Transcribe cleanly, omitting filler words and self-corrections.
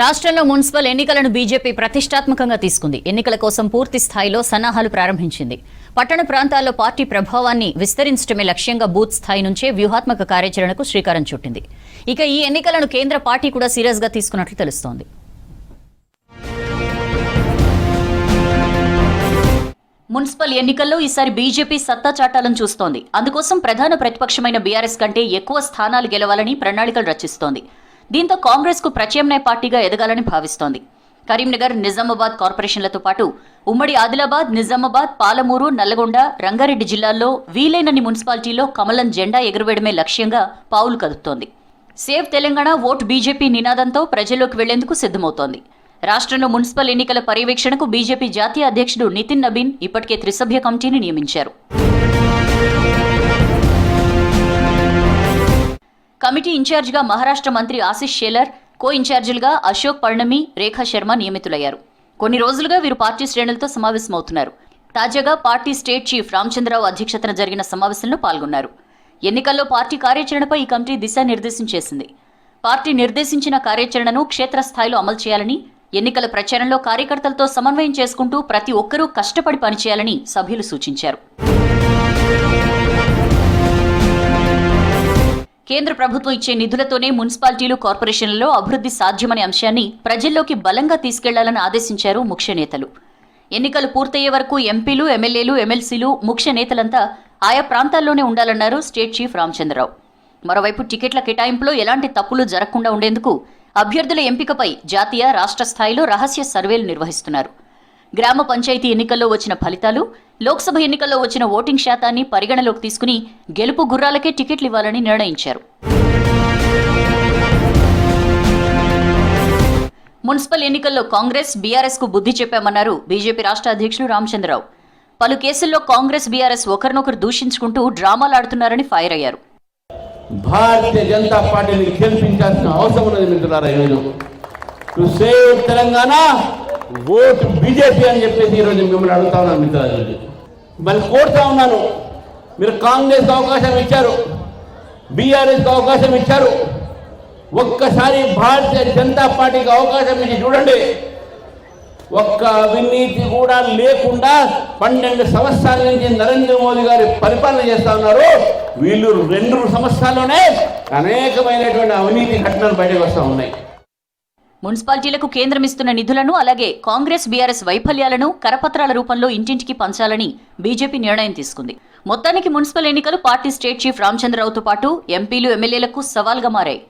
రాష్ట్రంలో మున్సిపల్ ఎన్నికలను బీజేపీ ప్రతిష్టాత్మకంగా తీసుకుంది. ఎన్నికల కోసం పూర్తి స్థాయిలో సన్నాహాలు ప్రారంభించింది. పట్టణ ప్రాంతాల్లో పార్టీ ప్రభావాన్ని విస్తరించడమే లక్ష్యంగా బూత్ స్థాయి నుంచే వ్యూహాత్మక కార్యాచరణకు శ్రీకారం చుట్టింది. ఇక ఈ ఎన్నికలను కేంద్ర పార్టీ కూడా సీరియస్ గా తీసుకున్నట్లు తెలుస్తోంది. మున్సిపల్ ఎన్నికల్లో ఈసారి బీజేపీ సత్తా చాటాలను చూస్తోంది. అందుకోసం ప్రధాన ప్రతిపక్షమైన బీఆర్ఎస్ కంటే ఎక్కువ స్థానాలు గెలవాలని ప్రణాళికలు రచిస్తోంది. దీంతో కాంగ్రెస్ కు ప్రత్యామ్నాయ పార్టీగా ఎదగాలని భావిస్తోంది. కరీంనగర్, నిజామాబాద్ కార్పొరేషన్లతో పాటు ఉమ్మడి ఆదిలాబాద్, నిజామాబాద్, పాలమూరు, నల్లగొండ, రంగారెడ్డి జిల్లాల్లో వీలైనన్ని మున్సిపాలిటీల్లో కమలం జెండా ఎగురవేయడమే లక్ష్యంగా పావులు కదుపుతోంది. సేవ్ తెలంగాణ, ఓట్ బీజేపీ నినాదంతో ప్రజల్లోకి వెళ్లేందుకు సిద్దమవుతోంది. రాష్ట్రంలో మున్సిపల్ ఎన్నికల పర్యవేక్షణకు బీజేపీ జాతీయ అధ్యక్షుడు నితిన్ నబీన్ ఇప్పటికే త్రిసభ్య కమిటీని నియమించారు. కమిటీ ఇన్ఛార్జిగా మహారాష్ట్ర మంత్రి ఆశిష్ షేలర్, కో ఇన్ఛార్జీలుగా అశోక్ పర్ణమి, రేఖా శర్మ నియమితులయ్యారు. కొన్ని రోజులుగా వీరు పార్టీ శ్రేణులతో సమావేశమవుతున్నారు. తాజాగా పార్టీ స్టేట్ చీఫ్ రామచంద్రరావు అధ్యక్షతన జరిగిన సమావేశంలో పాల్గొన్నారు. ఎన్నికల్లో పార్టీ కార్యాచరణపై ఈ కమిటీ దిశానిర్దేశం చేసింది. పార్టీ నిర్దేశించిన కార్యాచరణను క్షేత్రస్థాయిలో అమలు చేయాలని, ఎన్నికల ప్రచారంలో కార్యకర్తలతో సమన్వయం చేసుకుంటూ ప్రతి ఒక్కరూ కష్టపడి పనిచేయాలని సభ్యులు సూచించారు. కేంద్ర ప్రభుత్వం ఇచ్చే నిధులతోనే మున్సిపాలిటీలు, కార్పొరేషన్లలో అభివృద్ధి సాధ్యమనే అంశాన్ని ప్రజల్లోకి బలంగా తీసుకెళ్లాలని ఆదేశించారు ముఖ్య నేతలు. ఎన్నికలు పూర్తయ్యే వరకు ఎంపీలు, ఎమ్మెల్యేలు, ఎమ్మెల్సీలు, ముఖ్య నేతలంతా ఆయా ప్రాంతాల్లోనే ఉండాలన్నారు స్టేట్ చీఫ్ రామచంద్రరావు. మరోవైపు టికెట్ల కేటాయింపులో ఎలాంటి తప్పులు జరగకుండా ఉండేందుకు అభ్యర్థుల ఎంపికపై జాతీయ, రాష్ట్ర స్థాయిలో రహస్య సర్వేలు నిర్వహిస్తున్నారు. గ్రామ పంచాయతీ ఎన్నికల్లో వచ్చిన ఫలితాలు, లోక్సభ ఎన్నికల్లో వచ్చిన ఓటింగ్ శాతాన్ని పరిగణలోకి తీసుకుని గెలుపు గుర్రాలకే టికెట్లు ఇవ్వాలని నిర్ణయించారు. మున్సిపల్ ఎన్నికల్లో కాంగ్రెస్, బీఆర్ఎస్ కు బుద్ధి చెప్పామన్నారు బీజేపీ రాష్ట్ర అధ్యక్షుడు రామచంద్రరావు. పలు కేసుల్లో కాంగ్రెస్, బీఆర్ఎస్ ఒకరినొకరు దూషించుకుంటూ డ్రామాలాడుతున్నారని ఫైర్ అయ్యారు. భారతీయ జనతా పార్టీని గెలిపించాల్సిన అవసరం ఉన్నది మిత్రులారా. ఈరోజు to save Telangana, vote BJP అని చెప్పేసి ఈరోజు మిమ్మల్ని అడుగుతా ఉన్నాను మిత్రులారా. మళ్ళీ కోరుతా ఉన్నాను, మీరు కాంగ్రెస్కి అవకాశం ఇచ్చారు, బీఆర్ఎస్కి అవకాశం ఇచ్చారు. ఒక్కసారి భారతీయ జనతా పార్టీకి అవకాశం ఇచ్చి చూడండి. ఒక్క అవినీతి కూడా లేకుండా 12 సంవత్సరాల నుంచి నరేంద్ర మోదీ గారి పరిపాలన చేస్తా ఉన్నారు. వీళ్ళు 2 సంవత్సరాల్లోనే అనేకమైనటువంటి అవినీతి ఘటనలు బయటకు వస్తూ ఉన్నాయి. మున్సిపాలిటీలకు కేంద్రం ఇస్తున్న నిధులను, అలాగే కాంగ్రెస్, బీఆర్ఎస్ వైఫల్యాలను కరపత్రాల రూపంలో ఇంటింటికి పంచాలని బీజేపీ నిర్ణయం తీసుకుంది. మొత్తానికి మున్సిపల్ ఎన్నికలు పార్టీ స్టేట్ చీఫ్ రామచంద్రరావుతో పాటు ఎంపీలు, ఎమ్మెల్యేలకు సవాల్గా మారాయి.